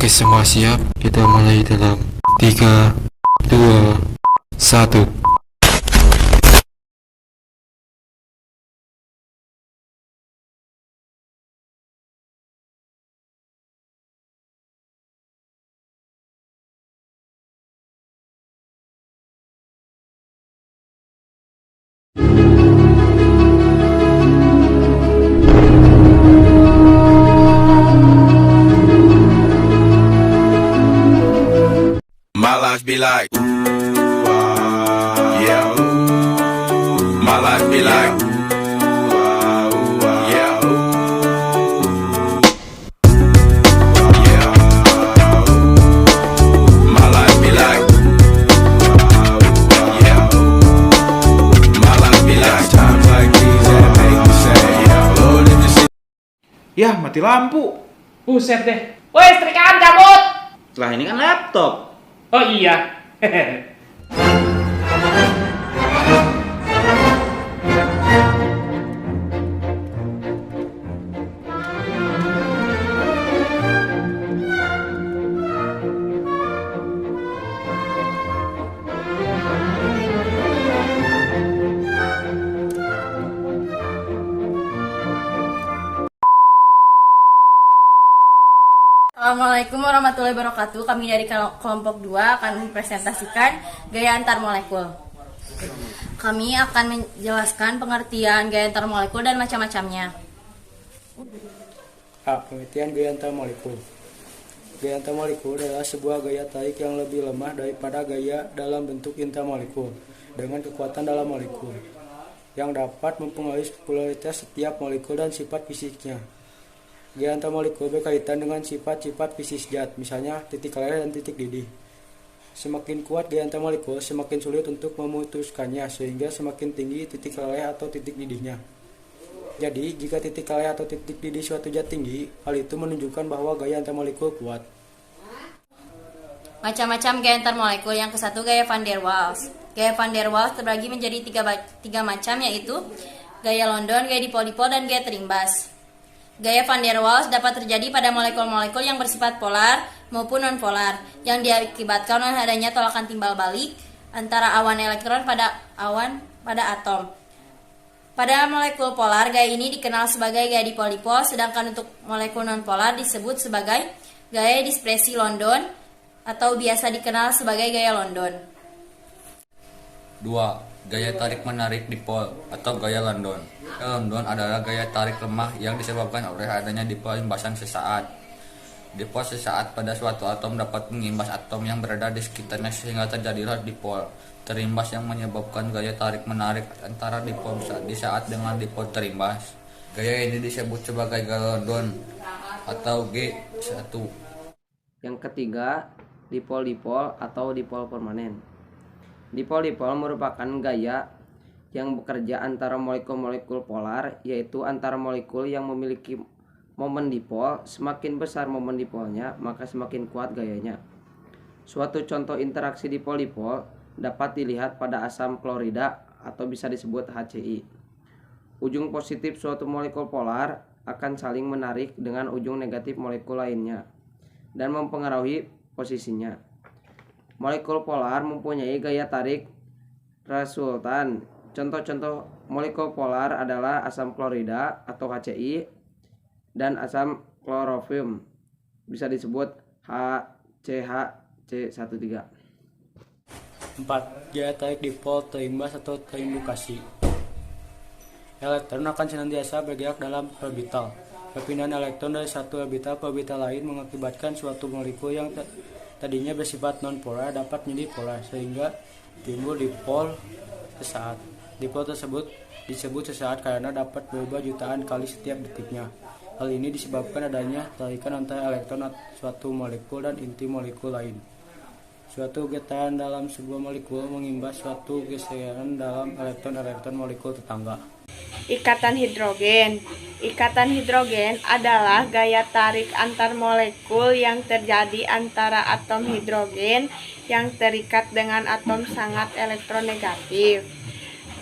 Oke, semua siap? Kita mulai dalam 3, 2, 1. My life be like, ooh, yeah, ooh. My life be like, ooh, yeah, ooh. Yeah, ooh. My life be like, yeah, ooh. My life be like times like these that make me say, yeah, Lord, if this Yah, mati lampu. Buset deh. Woi, setrikaan cabut. Lah ini kan laptop. Oh iya. Assalamualaikum warahmatullahi wabarakatuh. Kami dari kelompok 2 akan mempresentasikan gaya antar molekul. Kami akan menjelaskan pengertian gaya antar molekul dan macam-macamnya. Pengertian gaya antar molekul. Gaya antar molekul adalah sebuah gaya tarik yang lebih lemah daripada gaya dalam bentuk intermolekul dengan kekuatan dalam molekul yang dapat mempengaruhi popularitas setiap molekul dan sifat fisiknya. Gaya antar molekul berkaitan dengan sifat-sifat fisik zat, misalnya titik leleh dan titik didih. Semakin kuat gaya antar molekul, semakin sulit untuk memutuskannya, sehingga semakin tinggi titik leleh atau titik didihnya. Jadi, jika titik leleh atau titik didih suatu zat tinggi, hal itu menunjukkan bahwa gaya antar molekul kuat. Macam-macam gaya antar molekul. Yang ke-1, gaya van der Waals. Gaya van der Waals terbagi menjadi tiga macam, yaitu gaya London, gaya dipol-dipol, dan gaya terimbas. Gaya van der Waals dapat terjadi pada molekul-molekul yang bersifat polar maupun non-polar, yang diakibatkan oleh adanya tolakan timbal balik antara awan elektron pada atom. Pada molekul polar, gaya ini dikenal sebagai gaya dipol-dipol, sedangkan untuk molekul non-polar disebut sebagai gaya dispersi London atau biasa dikenal sebagai gaya London. 2. Gaya tarik-menarik dipol atau gaya London. Gaya London adalah gaya tarik lemah yang disebabkan oleh adanya dipol imbasan sesaat. Dipol sesaat pada suatu atom dapat mengimbas atom yang berada di sekitarnya sehingga terjadilah dipol terimbas yang menyebabkan gaya tarik-menarik antara dipol di saat dengan dipol terimbas. Gaya ini disebut sebagai gaya London atau G1. Yang ketiga, dipol-dipol atau dipol permanen. Dipol-dipol merupakan gaya yang bekerja antara molekul-molekul polar, yaitu antara molekul yang memiliki momen dipol. Semakin besar momen dipolnya, maka semakin kuat gayanya. Suatu contoh interaksi dipol-dipol dapat dilihat pada asam klorida atau bisa disebut HCl. Ujung positif suatu molekul polar akan saling menarik dengan ujung negatif molekul lainnya dan mempengaruhi posisinya. Molekul polar mempunyai gaya tarik resultan. Contoh-contoh molekul polar adalah asam klorida atau HCl dan asam klorofilm, bisa disebut HCHC13. 4. Gaya tarik dipol terimbas atau terindukasi. Elektron akan senantiasa bergerak dalam orbital. Perpindahan elektron dari satu orbital ke orbital lain mengakibatkan suatu molekul yang tadinya bersifat non-polar dapat menjadi polar, sehingga timbul dipol sesaat. Dipol tersebut disebut sesaat karena dapat berubah jutaan kali setiap detiknya. Hal ini disebabkan adanya tarikan antara elektron suatu molekul dan inti molekul lain. Suatu getaran dalam sebuah molekul mengimbas suatu geseran dalam elektron-elektron molekul tetangga. Ikatan hidrogen. Ikatan hidrogen adalah gaya tarik antar molekul yang terjadi antara atom hidrogen yang terikat dengan atom sangat elektronegatif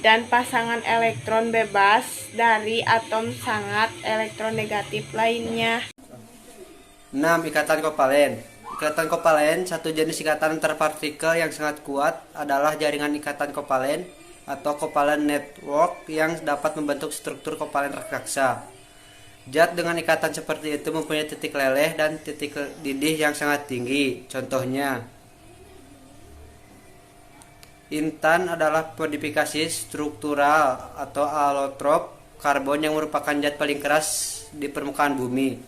dan pasangan elektron bebas dari atom sangat elektronegatif lainnya. 6. Ikatan kovalen. Ikatan kovalen, satu jenis ikatan antarpartikel yang sangat kuat, adalah jaringan ikatan kovalen atau kovalen network yang dapat membentuk struktur kovalen raksasa. Zat dengan ikatan seperti itu mempunyai titik leleh dan titik didih yang sangat tinggi. Contohnya, intan adalah modifikasi struktural atau alotrop karbon yang merupakan zat paling keras di permukaan bumi.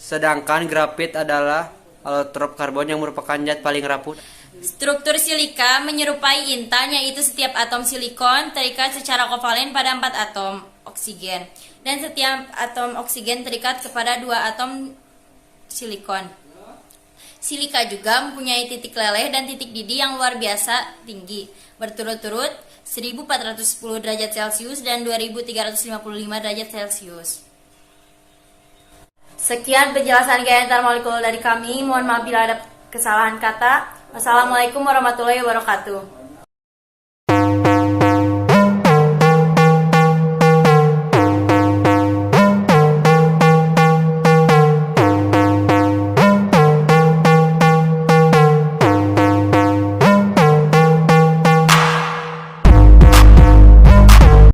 Sedangkan grafit adalah alotrop karbon yang merupakan zat paling rapuh. Struktur silika menyerupai intan, yaitu setiap atom silikon terikat secara kovalen pada 4 atom oksigen dan setiap atom oksigen terikat kepada 2 atom silikon. Silika juga mempunyai titik leleh dan titik didih yang luar biasa tinggi, berturut-turut 1410 derajat Celcius dan 2355 derajat Celcius. Sekian penjelasan gaya antar molekul dari kami. Mohon maaf bila ada kesalahan kata. Wassalamualaikum warahmatullahi wabarakatuh.